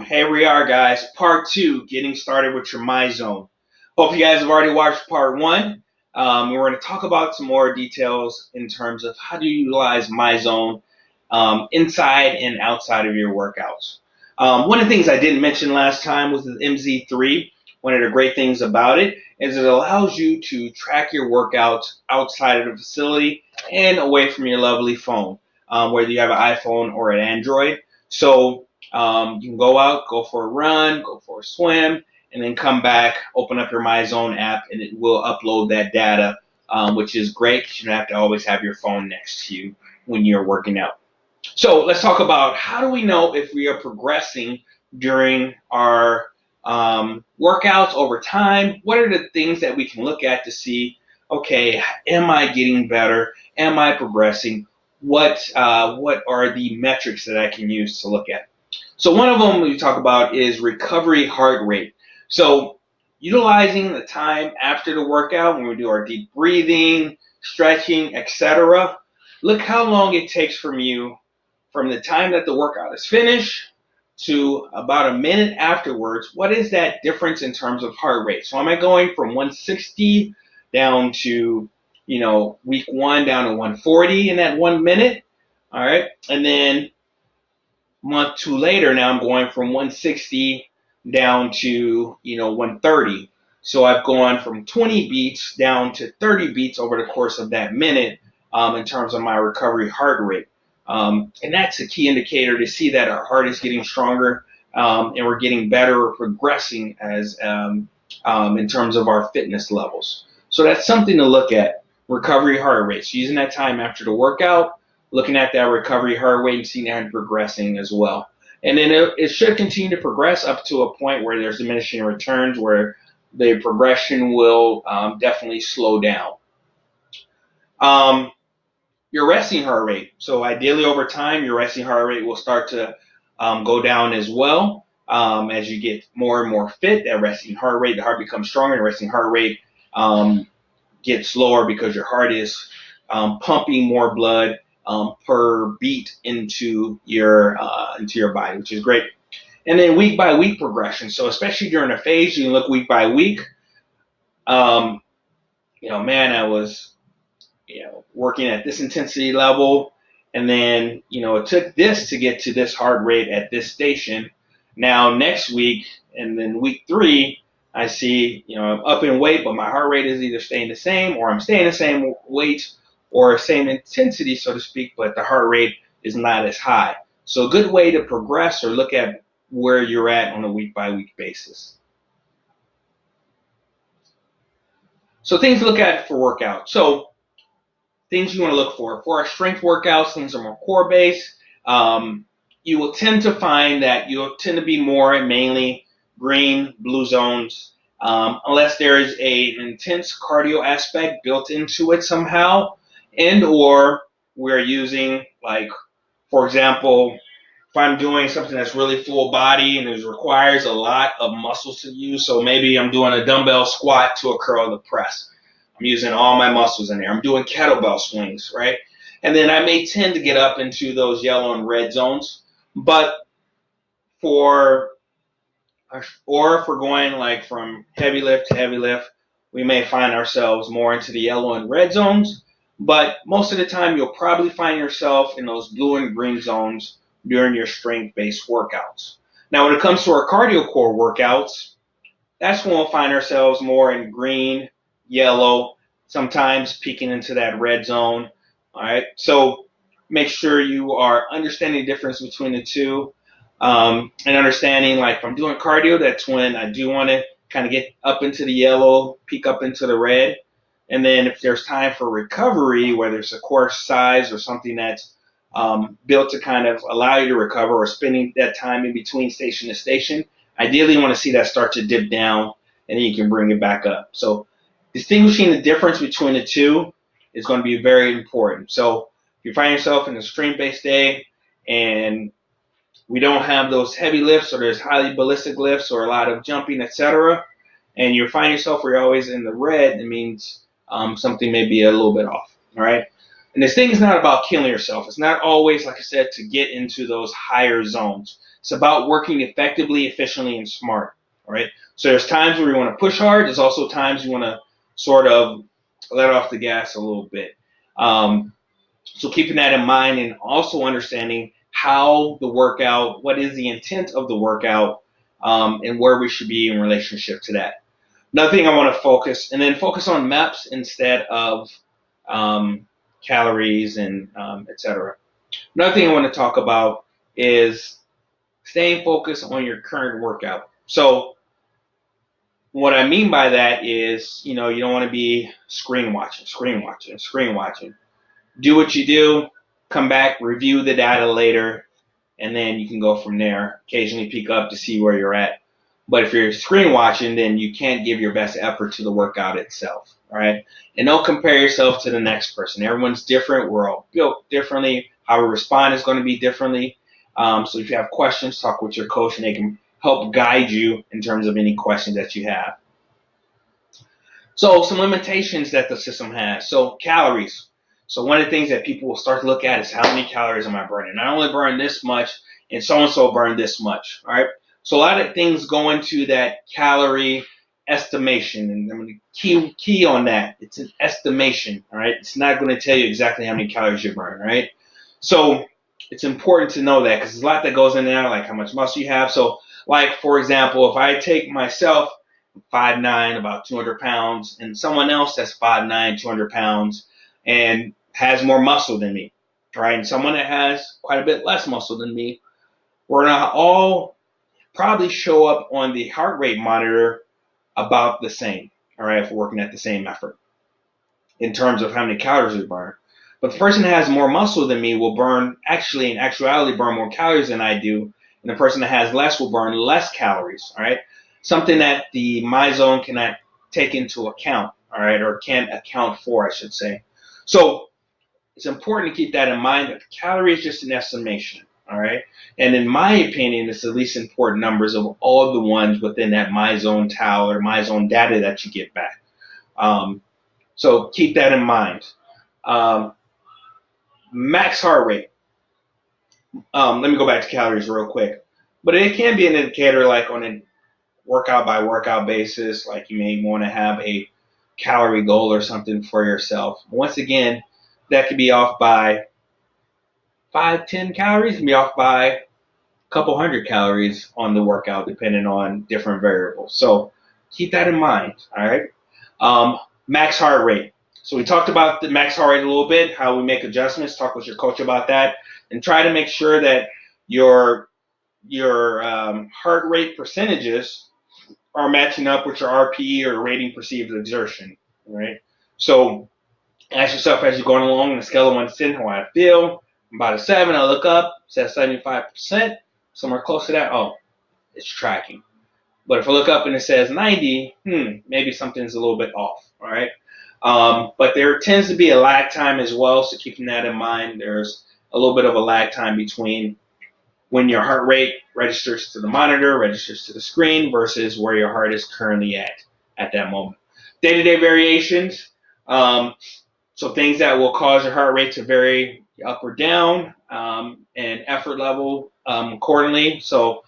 Here we are, guys. Part two, getting started with your MyZone. Hope you guys have already watched part one. We're going to talk about some more details in terms of how to utilize MyZone inside and outside of your workouts. One of the things I didn't mention last time was the MZ3. One of the great things about it is it allows you to track your workouts outside of the facility and away from your lovely phone, whether you have an iPhone or an Android. So you can go out, go for a run, go for a swim, and then come back, open up your MyZone app, and it will upload that data, which is great because you don't have to always have your phone next to you when you're working out. So let's talk about how do we know if we are progressing during our workouts over time. What are the things that we can look at to see, okay, am I getting better? Am I progressing? What are the metrics that I can use to look at? So one of them we talk about is recovery heart rate. So utilizing the time after the workout when we do our deep breathing, stretching, etc. Look how long it takes from you from the time that the workout is finished to about a minute afterwards. What is that difference in terms of heart rate? So am I going from 160 down to, week one down to 140 in that 1 minute? All right. And then month two later, now I'm going from 160 down to 130. So I've gone from 20 beats down to 30 beats over the course of that minute in terms of my recovery heart rate. And that's a key indicator to see that our heart is getting stronger and we're getting better or progressing as in terms of our fitness levels. So that's something to look at, recovery heart rate. So using that time after the workout, looking at that recovery heart rate and seeing that progressing as well. And then it should continue to progress up to a point where there's diminishing returns where the progression will definitely slow down. Your resting heart rate. So ideally over time, your resting heart rate will start to go down as well. As you get more and more fit, that resting heart rate, the heart becomes stronger, the resting heart rate gets slower because your heart is pumping more blood per beat into your body, which is great. And then week by week progression. So especially during a phase, you can look week by week. I was working at this intensity level, and then it took this to get to this heart rate at this station. Now next week, and then week 3, I see I'm up in weight, but my heart rate is either staying the same, or I'm staying the same weight or same intensity, so to speak, but the heart rate is not as high. So a good way to progress or look at where you're at on a week by week basis. So things to look at for workout. So things you want to look for our strength workouts, things are more core based. You will tend to find that you'll tend to be more mainly green, blue zones, unless there is an intense cardio aspect built into it somehow, and or we're using, like, for example, if I'm doing something that's really full body and it requires a lot of muscles to use, so maybe I'm doing a dumbbell squat to a curl the press. I'm using all my muscles in there. I'm doing kettlebell swings, right? And then I may tend to get up into those yellow and red zones. But if we're going like from heavy lift to heavy lift, we may find ourselves more into the yellow and red zones. But most of the time, you'll probably find yourself in those blue and green zones during your strength-based workouts. Now, when it comes to our cardio core workouts, that's when we'll find ourselves more in green, yellow, sometimes peeking into that red zone. All right, so make sure you are understanding the difference between the two, and understanding, like, if I'm doing cardio, that's when I do want to kind of get up into the yellow, peek up into the red. And then if there's time for recovery, whether it's a core exercise or something that's built to kind of allow you to recover, or spending that time in between station to station, ideally you want to see that start to dip down, and then you can bring it back up. So distinguishing the difference between the two is going to be very important. So if you find yourself in a strength-based day and we don't have those heavy lifts, or there's highly ballistic lifts or a lot of jumping, etc., and you find yourself where you're always in the red, it means something may be a little bit off. All right. And this thing is not about killing yourself. It's not always, like I said, to get into those higher zones. It's about working effectively, efficiently, and smart. All right. So there's times where you want to push hard. There's also times you want to sort of let off the gas a little bit. So keeping that in mind and also understanding how the workout, what is the intent of the workout, and where we should be in relationship to that. Another thing I want to focus on MEPs instead of calories and etc. Another thing I want to talk about is staying focused on your current workout. So what I mean by that is, you don't want to be screen watching. Do what you do, come back, review the data later, and then you can go from there. Occasionally peek up to see where you're at. But if you're screen watching, then you can't give your best effort to the workout itself. All right? And don't compare yourself to the next person. Everyone's different. We're all built differently. How we respond is going to be differently. So if you have questions, talk with your coach, and they can help guide you in terms of any questions that you have. So some limitations that the system has. So calories. So one of the things that people will start to look at is how many calories am I burning? I only burn this much, and so-and-so burned this much, all right? So a lot of things go into that calorie estimation, and I'm going to key on that. It's an estimation, all right? It's not going to tell you exactly how many calories you burn, right? So it's important to know that because there's a lot that goes in there, like how much muscle you have. So like, for example, if I take myself, 5'9", about 200 pounds, and someone else that's 5'9", 200 pounds, and has more muscle than me, right? And someone that has quite a bit less muscle than me, we're going to all probably show up on the heart rate monitor about the same, all right, if we're working at the same effort in terms of how many calories we burn. But the person that has more muscle than me will in actuality, burn more calories than I do, and the person that has less will burn less calories, all right? Something that the MyZone cannot take into account, all right, or can't account for, I should say. So it's important to keep that in mind that the calorie is just an estimation, all right? And in my opinion, it's the least important numbers of all the ones within that MyZone towel or MyZone data that you get back. So keep that in mind. Max heart rate. Let me go back to calories real quick. But it can be an indicator like on a workout by workout basis, like you may want to have a calorie goal or something for yourself. Once again, that could be off by 5-10 calories, can be off by a couple hundred calories on the workout, depending on different variables. So keep that in mind, all right? Max heart rate. So we talked about the max heart rate a little bit, how we make adjustments, talk with your coach about that, and try to make sure that your heart rate percentages are matching up with your RPE or rating perceived exertion, right? So ask yourself as you're going along on a scale of 1 to 10, how I feel. I'm about a 7. I look up, it says 75%, somewhere close to that. Oh, it's tracking. But if I look up and it says 90, maybe something's a little bit off, all right? But there tends to be a lag time as well, so keeping that in mind, there's a little bit of a lag time between when your heart rate registers to the monitor, registers to the screen, versus where your heart is currently at that moment. Day-to-day variations, so things that will cause your heart rate to vary up or down, and effort level accordingly. So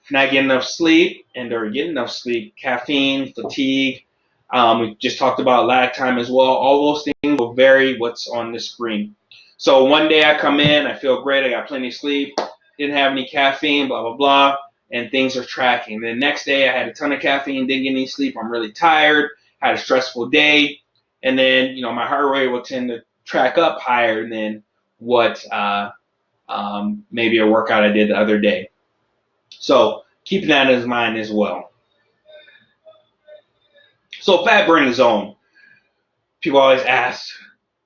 if you're not getting enough sleep or getting enough sleep, caffeine, fatigue, we just talked about lag time as well. All those things will vary what's on the screen. So one day I come in, I feel great, I got plenty of sleep, didn't have any caffeine, blah, blah, blah, and things are tracking. The next day I had a ton of caffeine, didn't get any sleep, I'm really tired, had a stressful day, and then, my heart rate will tend to track up higher than what maybe a workout I did the other day. So keeping that in mind as well. So fat burning zone. People always ask,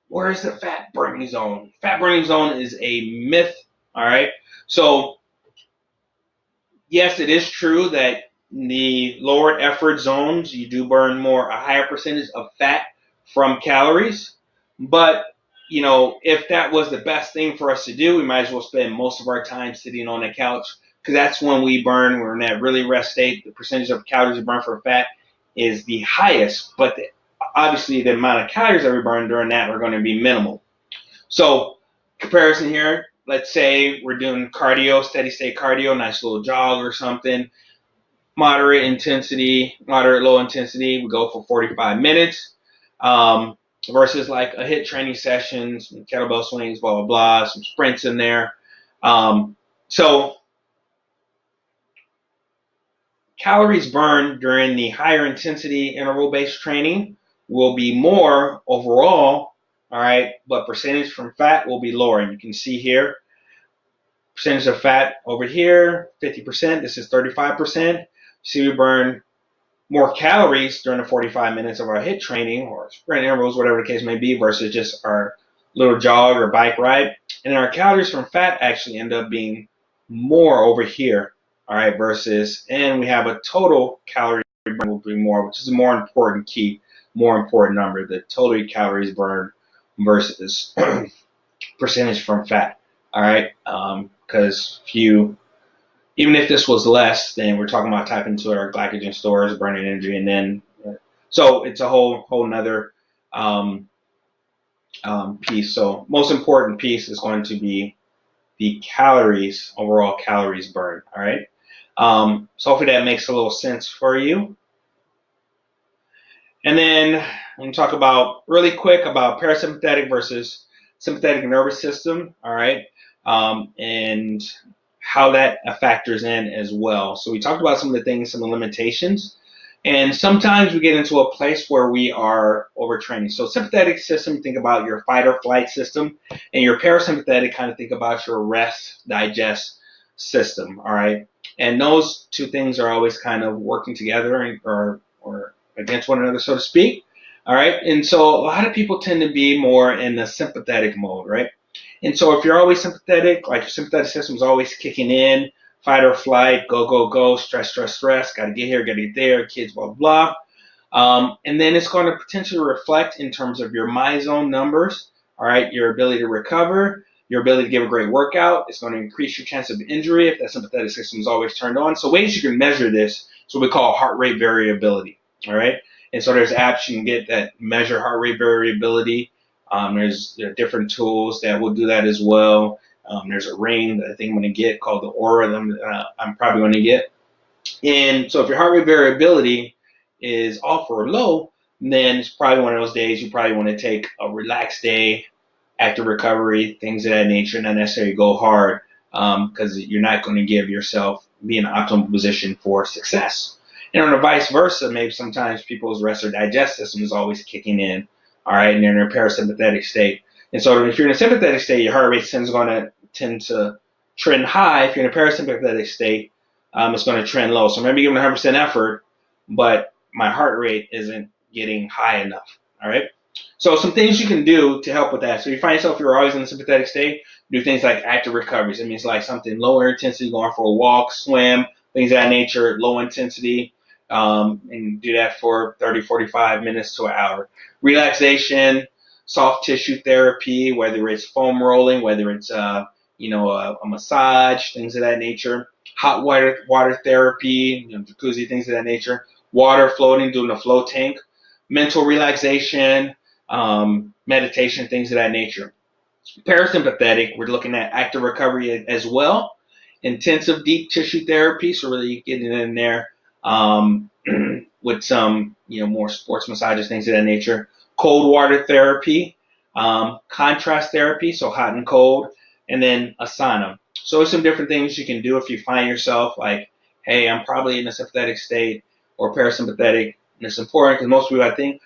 where is the fat burning zone? Fat burning zone is a myth, all right? So yes, it is true that in the lower effort zones, you do burn a higher percentage of fat from calories. But, if that was the best thing for us to do, we might as well spend most of our time sitting on the couch, because that's when we're in that really rest state. The percentage of calories we burn for fat is the highest, but obviously the amount of calories that we burn during that are going to be minimal. So comparison here, let's say we're doing cardio, steady state cardio, nice little jog or something, moderate intensity, moderate low intensity, we go for 45 minutes, versus like a HIIT training session, some kettlebell swings, blah, blah, blah, some sprints in there. So calories burned during the higher intensity interval-based training will be more overall, all right, but percentage from fat will be lower. And you can see here, percentage of fat over here, 50%, this is 35%. See, we burn more calories during the 45 minutes of our HIIT training or sprint intervals, whatever the case may be, versus just our little jog or bike ride. And our calories from fat actually end up being more over here, all right, versus, and we have a total calorie burn will be more, which is a more important key, more important number, the total calories burned versus percentage from fat, all right, because even if this was less, then we're talking about tapping into our glycogen stores, burning energy, and then, so it's a whole nother piece. So most important piece is going to be the calories, overall calories burned, all right? So hopefully that makes a little sense for you. And then I'm going to talk about, really quick, about parasympathetic versus sympathetic nervous system, all right? And how that factors in as well. So we talked about some of the things, some of the limitations, and sometimes we get into a place where we are overtraining. So sympathetic system, think about your fight or flight system, and your parasympathetic, kind of think about your rest, digest system, all right? And those two things are always kind of working together or against one another, so to speak, all right? And so a lot of people tend to be more in the sympathetic mode, right? And so if you're always sympathetic, like your sympathetic system is always kicking in, fight or flight, go, go, go, stress, stress, stress, got to get here, got to get there, kids, blah, blah, blah. And then it's going to potentially reflect in terms of your MyZone numbers, all right, your ability to recover, your ability to give a great workout. It's going to increase your chance of injury if that sympathetic system is always turned on. So ways you can measure this is what we call heart rate variability, all right? And so there's apps you can get that measure heart rate variability. There are different tools that will do that as well. There's a ring that I think I'm going to get called the Aura that I'm probably going to get. And so if your heart rate variability is off or low, then it's probably one of those days you probably want to take a relaxed day, active recovery, things of that nature, not necessarily go hard, because you're not going to give yourself, be in an optimal position for success. And on the vice versa, maybe sometimes people's rest or digest system is always kicking in, all right, and they're in a parasympathetic state. And so if you're in a sympathetic state, your heart rate is going to tend to trend high. If you're in a parasympathetic state, it's going to trend low. So maybe giving 100% effort, but my heart rate isn't getting high enough, all right? So some things you can do to help with that. So you find yourself you're always in a sympathetic state, do things like active recoveries. It means like something lower intensity, going for a walk, swim, things of that nature, low intensity, and do that for 30, 45 minutes to an hour. Relaxation, soft tissue therapy, whether it's foam rolling, whether it's a massage, things of that nature. Hot water therapy, jacuzzi, things of that nature. Water floating, doing a float tank. Mental relaxation, meditation, things of that nature. Parasympathetic, we're looking at active recovery as well. Intensive deep tissue therapy, so really getting in there with some, more sports massages, things of that nature. Cold water therapy, contrast therapy, so hot and cold, and then a sauna. So there's some different things you can do if you find yourself like, hey, I'm probably in a sympathetic state or parasympathetic. And it's important because most people, I think,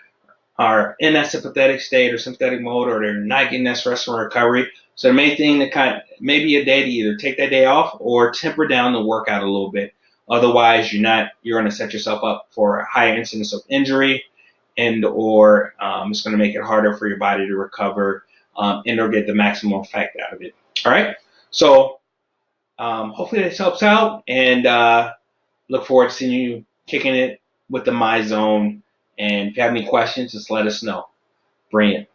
are in that sympathetic state or sympathetic mode, or they're not getting that rest and recovery. So the main thing maybe a day to either take that day off or temper down the workout a little bit. Otherwise, you're going to set yourself up for a higher incidence of injury, or it's going to make it harder for your body to recover and or get the maximum effect out of it. All right. So hopefully this helps out, and look forward to seeing you kicking it with the MyZone. And if you have any questions, just let us know. Bring it.